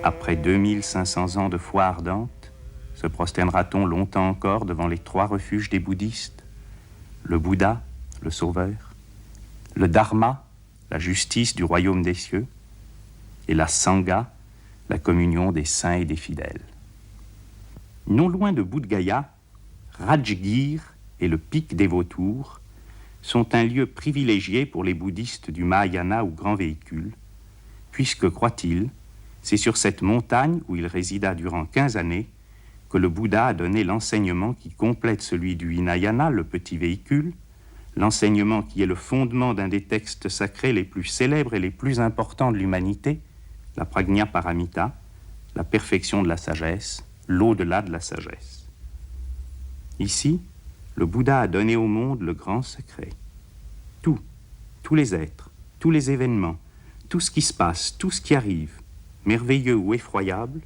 Après 2500 ans de foi ardente, se prosternera-t-on longtemps encore devant les 3 refuges des bouddhistes, le Bouddha, le Sauveur, le Dharma, la justice du royaume des cieux, et la Sangha, la communion des saints et des fidèles. Non loin de Bodh Gaya, Rajgir et le pic des Vautours sont un lieu privilégié pour les bouddhistes du Mahayana ou grand véhicule, puisque, croit-il, c'est sur cette montagne où il résida durant 15 années que le Bouddha a donné l'enseignement qui complète celui du Hinayana, le petit véhicule, l'enseignement qui est le fondement d'un des textes sacrés les plus célèbres et les plus importants de l'humanité, la Prajna Paramita, la perfection de la sagesse, l'au-delà de la sagesse. Ici, le Bouddha a donné au monde le grand secret. Tous les êtres, tous les événements, tout ce qui se passe, tout ce qui arrive, merveilleux ou effroyable,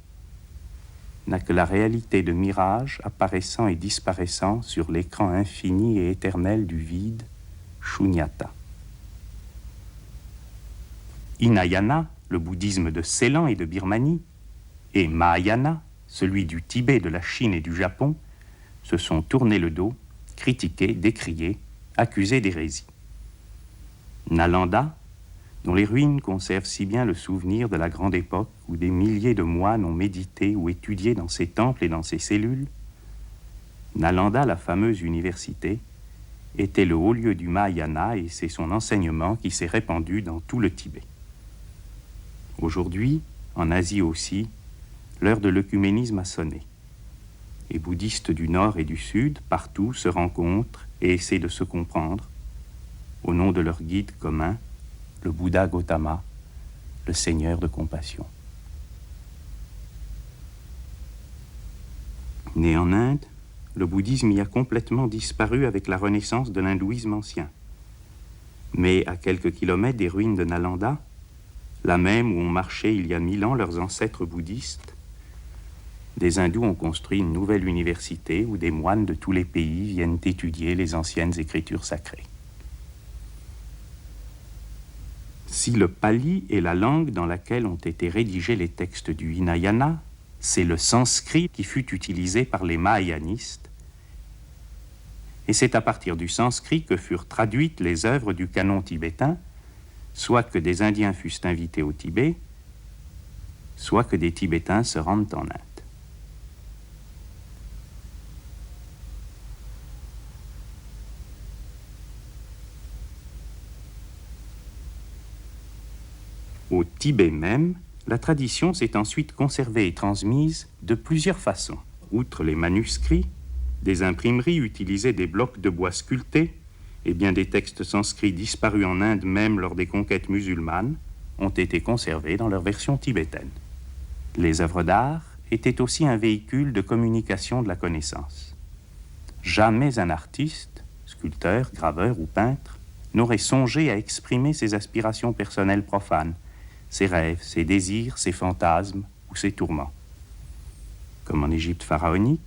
n'a que la réalité de mirage apparaissant et disparaissant sur l'écran infini et éternel du vide, Shunyata. Hinayana, le bouddhisme de Ceylan et de Birmanie, et Mahayana, celui du Tibet, de la Chine et du Japon, se sont tournés le dos, critiqués, décriés, accusés d'hérésie. Nalanda, dont les ruines conservent si bien le souvenir de la grande époque où des milliers de moines ont médité ou étudié dans ses temples et dans ses cellules, Nalanda, la fameuse université, était le haut lieu du Mahayana et c'est son enseignement qui s'est répandu dans tout le Tibet. Aujourd'hui, en Asie aussi, l'heure de l'œcuménisme a sonné. Les bouddhistes du Nord et du Sud, partout, se rencontrent et essaient de se comprendre, au nom de leur guide commun, le Bouddha Gautama, le Seigneur de compassion. Né en Inde, le bouddhisme y a complètement disparu avec la renaissance de l'hindouisme ancien. Mais à quelques kilomètres des ruines de Nalanda, là même où ont marché il y a 1000 ans leurs ancêtres bouddhistes, des hindous ont construit une nouvelle université où des moines de tous les pays viennent étudier les anciennes écritures sacrées. Si le pali est la langue dans laquelle ont été rédigés les textes du Hinayana, c'est le sanskrit qui fut utilisé par les mahayanistes, et c'est à partir du sanskrit que furent traduites les œuvres du canon tibétain, soit que des Indiens fussent invités au Tibet, soit que des Tibétains se rendent en Inde. Au Tibet même, la tradition s'est ensuite conservée et transmise de plusieurs façons. Outre les manuscrits, des imprimeries utilisaient des blocs de bois sculptés et bien des textes sanskrits disparus en Inde même lors des conquêtes musulmanes ont été conservés dans leur version tibétaine. Les œuvres d'art étaient aussi un véhicule de communication de la connaissance. Jamais un artiste, sculpteur, graveur ou peintre, n'aurait songé à exprimer ses aspirations personnelles profanes, ses rêves, ses désirs, ses fantasmes ou ses tourments. Comme en Égypte pharaonique,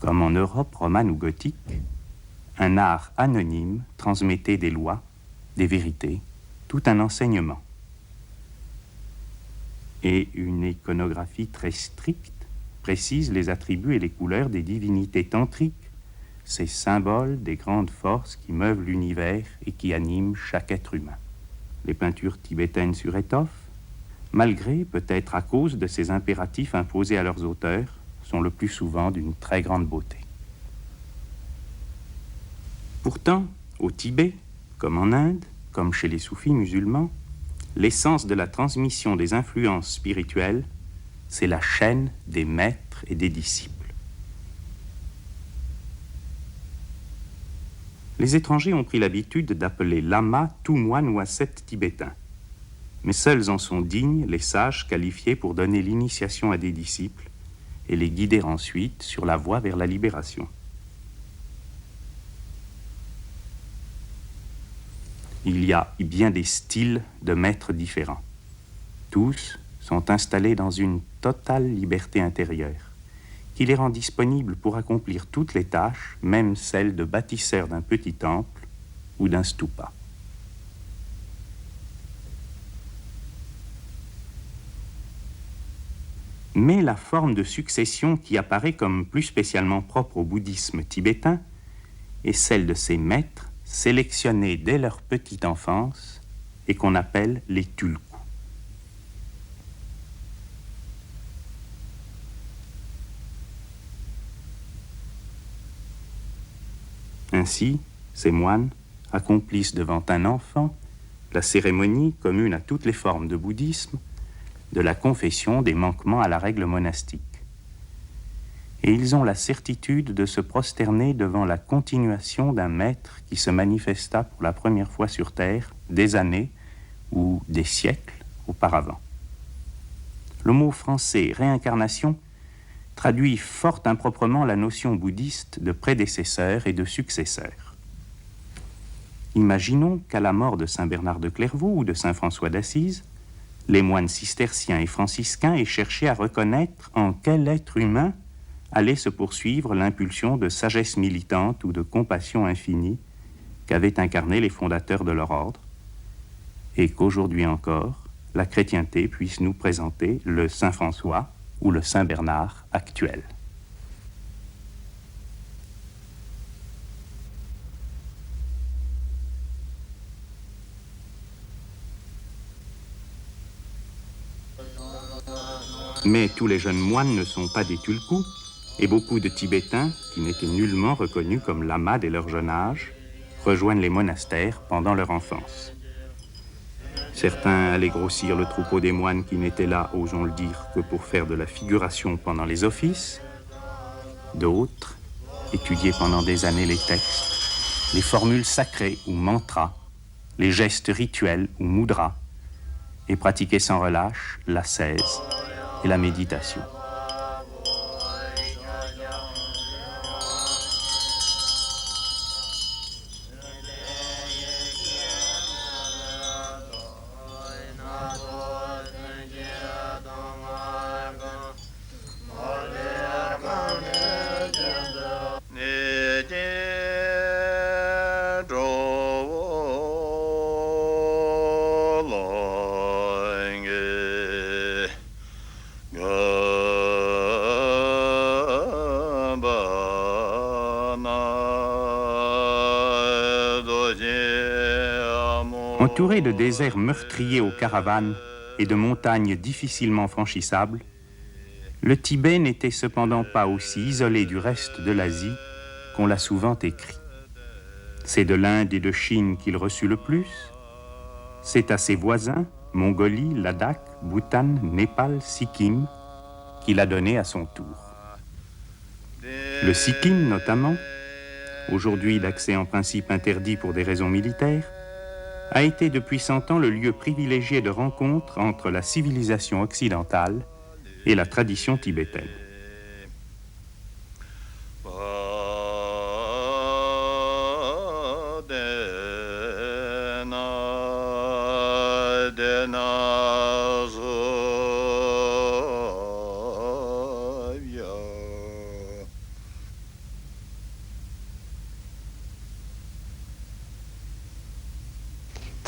comme en Europe romane ou gothique, un art anonyme transmettait des lois, des vérités, tout un enseignement. Et une iconographie très stricte précise les attributs et les couleurs des divinités tantriques, ces symboles des grandes forces qui meuvent l'univers et qui animent chaque être humain. Les peintures tibétaines sur étoffe, malgré, peut-être à cause de ces impératifs imposés à leurs auteurs, sont le plus souvent d'une très grande beauté. Pourtant, au Tibet, comme en Inde, comme chez les soufis musulmans, l'essence de la transmission des influences spirituelles c'est la chaîne des maîtres et des disciples. Les étrangers ont pris l'habitude d'appeler lama tout moine ou ascète tibétain. Mais seuls en sont dignes les sages qualifiés pour donner l'initiation à des disciples et les guider ensuite sur la voie vers la libération. Il y a bien des styles de maîtres différents. Tous sont installés dans une totale liberté intérieure qui les rend disponibles pour accomplir toutes les tâches, même celles de bâtisseur d'un petit temple ou d'un stupa. Mais la forme de succession qui apparaît comme plus spécialement propre au bouddhisme tibétain est celle de ces maîtres sélectionnés dès leur petite enfance et qu'on appelle les tulkus. Ainsi, ces moines accomplissent devant un enfant la cérémonie commune à toutes les formes de bouddhisme de la confession des manquements à la règle monastique. Et ils ont la certitude de se prosterner devant la continuation d'un maître qui se manifesta pour la première fois sur Terre des années ou des siècles auparavant. Le mot français « réincarnation » traduit fort improprement la notion bouddhiste de prédécesseur et de successeur. Imaginons qu'à la mort de saint Bernard de Clairvaux ou de saint François d'Assise, les moines cisterciens et franciscains aient cherché à reconnaître en quel être humain allait se poursuivre l'impulsion de sagesse militante ou de compassion infinie qu'avaient incarné les fondateurs de leur ordre, et qu'aujourd'hui encore, la chrétienté puisse nous présenter le saint François ou le saint Bernard actuel. Mais tous les jeunes moines ne sont pas des tulkus, et beaucoup de Tibétains, qui n'étaient nullement reconnus comme lamas dès leur jeune âge, rejoignent les monastères pendant leur enfance. Certains allaient grossir le troupeau des moines qui n'étaient là, osons le dire, que pour faire de la figuration pendant les offices. D'autres étudiaient pendant des années les textes, les formules sacrées ou mantras, les gestes rituels ou mudras, et pratiquaient sans relâche l'ascèse et la méditation. Entouré de déserts meurtriers aux caravanes et de montagnes difficilement franchissables, le Tibet n'était cependant pas aussi isolé du reste de l'Asie qu'on l'a souvent écrit. C'est de l'Inde et de Chine qu'il reçut le plus. C'est à ses voisins, Mongolie, Ladakh, Bhoutan, Népal, Sikkim, qu'il a donné à son tour. Le Sikkim, notamment, aujourd'hui d'accès en principe interdit pour des raisons militaires, a été depuis 100 ans le lieu privilégié de rencontre entre la civilisation occidentale et la tradition tibétaine.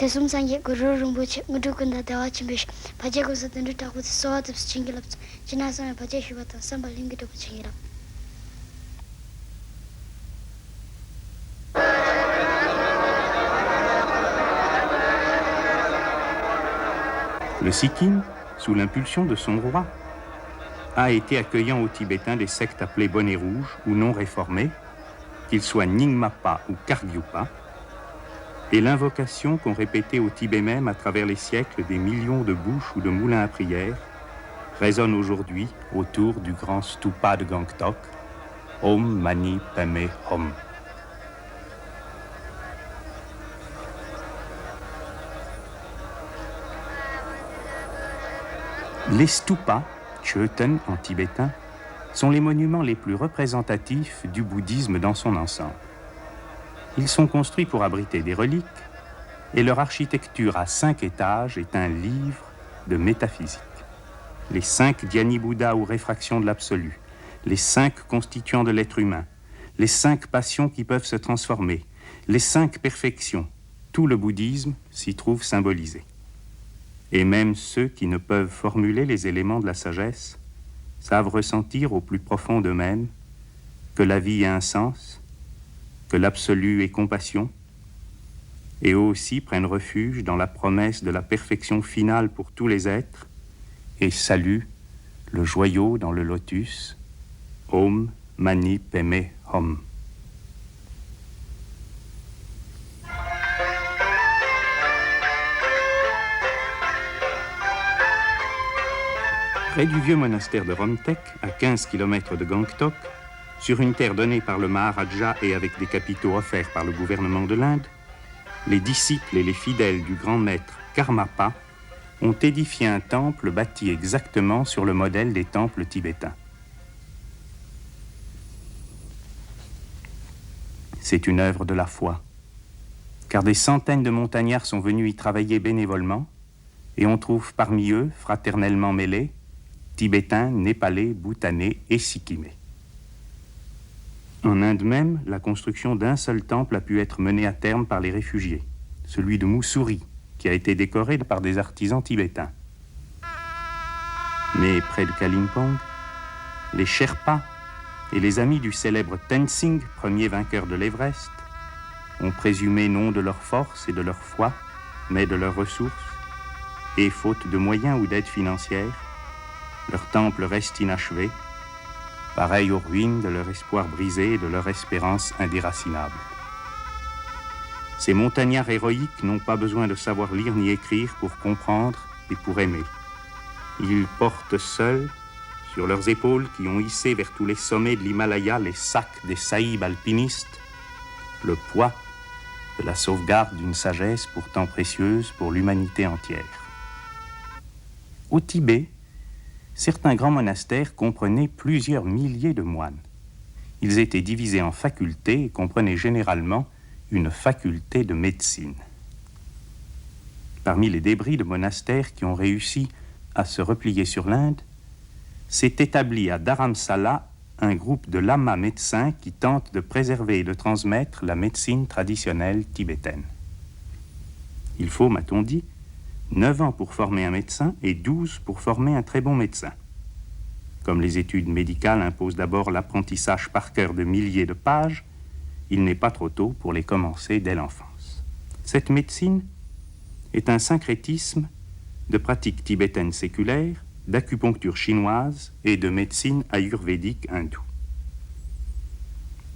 Tesum sange guru rumbuchi ngudu kunda dawa chimbish paje ko satandu taku so tips chingilap china sama paje shibata samba lingi to chingilap. Le Sikkim, sous l'impulsion de son roi, a été accueillant aux Tibétains des sectes appelées bonnets rouges ou non réformées, qu'ils soient Nyingmapa ou Kargyupa, et l'invocation qu'ont répétée au Tibet même à travers les siècles des millions de bouches ou de moulins à prière résonne aujourd'hui autour du grand stupa de Gangtok, Om Mani Padme Hum. Les stupas, Choten en tibétain, sont les monuments les plus représentatifs du bouddhisme dans son ensemble. Ils sont construits pour abriter des reliques et leur architecture à 5 étages est un livre de métaphysique. Les 5 dhyani Bouddhas ou réfractions de l'absolu, les 5 constituants de l'être humain, les 5 passions qui peuvent se transformer, les 5 perfections, tout le bouddhisme s'y trouve symbolisé. Et même ceux qui ne peuvent formuler les éléments de la sagesse savent ressentir au plus profond d'eux-mêmes que la vie a un sens, que l'absolu est compassion, et eux aussi prennent refuge dans la promesse de la perfection finale pour tous les êtres et saluent le joyau dans le lotus, Om Mani Padme Hum. Près du vieux monastère de Romtek, à 15 km de Gangtok, sur une terre donnée par le Maharaja et avec des capitaux offerts par le gouvernement de l'Inde, les disciples et les fidèles du grand maître Karmapa ont édifié un temple bâti exactement sur le modèle des temples tibétains. C'est une œuvre de la foi, car des centaines de montagnards sont venus y travailler bénévolement, et on trouve parmi eux, fraternellement mêlés, Tibétains, Népalais, Bhoutanais et Sikkimais. En Inde même, la construction d'un seul temple a pu être menée à terme par les réfugiés, celui de Mussoorie, qui a été décoré par des artisans tibétains. Mais près de Kalimpong, les Sherpas et les amis du célèbre Tenzing, premier vainqueur de l'Everest, ont présumé non de leur force et de leur foi, mais de leurs ressources, et faute de moyens ou d'aide financière, leur temple reste inachevé, pareil aux ruines de leur espoir brisé et de leur espérance indéracinable. Ces montagnards héroïques n'ont pas besoin de savoir lire ni écrire pour comprendre et pour aimer. Ils portent seuls, sur leurs épaules qui ont hissé vers tous les sommets de l'Himalaya les sacs des saïbs alpinistes, le poids de la sauvegarde d'une sagesse pourtant précieuse pour l'humanité entière. Au Tibet, certains grands monastères comprenaient plusieurs milliers de moines. Ils étaient divisés en facultés et comprenaient généralement une faculté de médecine. Parmi les débris de monastères qui ont réussi à se replier sur l'Inde, s'est établi à Dharamsala un groupe de lamas médecins qui tentent de préserver et de transmettre la médecine traditionnelle tibétaine. Il faut, m'a-t-on dit, 9 ans pour former un médecin et 12 pour former un très bon médecin. Comme les études médicales imposent d'abord l'apprentissage par cœur de milliers de pages, il n'est pas trop tôt pour les commencer dès l'enfance. Cette médecine est un syncrétisme de pratiques tibétaines séculaires, d'acupuncture chinoise et de médecine ayurvédique hindoue.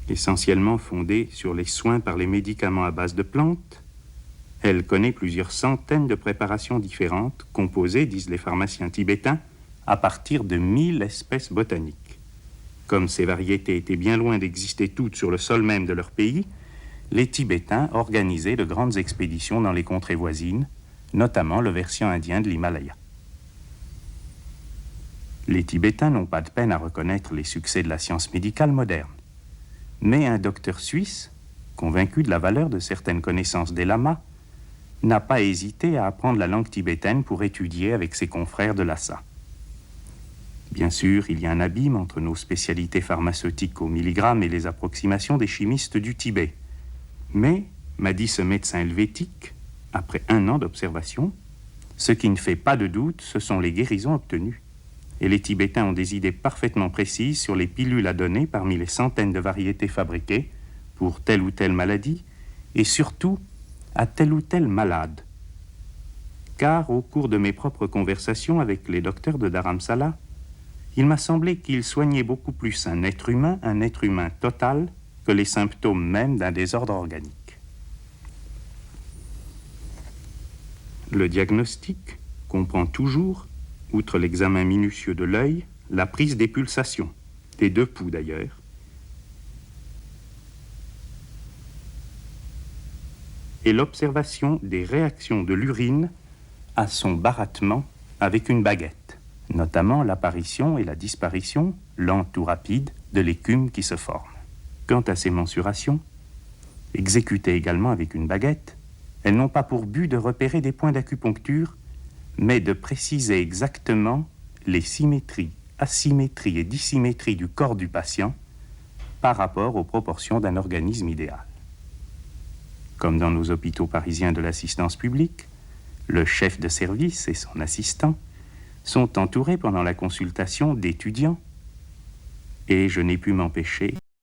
Essentiellement fondée sur les soins par les médicaments à base de plantes, elle connaît plusieurs centaines de préparations différentes, composées, disent les pharmaciens tibétains, à partir de 1000 espèces botaniques. Comme ces variétés étaient bien loin d'exister toutes sur le sol même de leur pays, les Tibétains organisaient de grandes expéditions dans les contrées voisines, notamment le versant indien de l'Himalaya. Les Tibétains n'ont pas de peine à reconnaître les succès de la science médicale moderne. Mais un docteur suisse, convaincu de la valeur de certaines connaissances des lamas, n'a pas hésité à apprendre la langue tibétaine pour étudier avec ses confrères de Lhasa. Bien sûr, il y a un abîme entre nos spécialités pharmaceutiques au milligramme et les approximations des chimistes du Tibet. Mais, m'a dit ce médecin helvétique, après 1 an d'observation, ce qui ne fait pas de doute, ce sont les guérisons obtenues. Et les Tibétains ont des idées parfaitement précises sur les pilules à donner parmi les centaines de variétés fabriquées pour telle ou telle maladie, et surtout à tel ou tel malade. Car au cours de mes propres conversations avec les docteurs de Dharamsala, il m'a semblé qu'ils soignaient beaucoup plus un être humain total, que les symptômes même d'un désordre organique. Le diagnostic comprend toujours, outre l'examen minutieux de l'œil, la prise des pulsations, des deux pouls d'ailleurs, et l'observation des réactions de l'urine à son barattement avec une baguette, notamment l'apparition et la disparition, lente ou rapide, de l'écume qui se forme. Quant à ces mensurations, exécutées également avec une baguette, elles n'ont pas pour but de repérer des points d'acupuncture, mais de préciser exactement les symétries, asymétries et dissymétries du corps du patient par rapport aux proportions d'un organisme idéal. Comme dans nos hôpitaux parisiens de l'assistance publique, le chef de service et son assistant sont entourés pendant la consultation d'étudiants, et je n'ai pu m'empêcher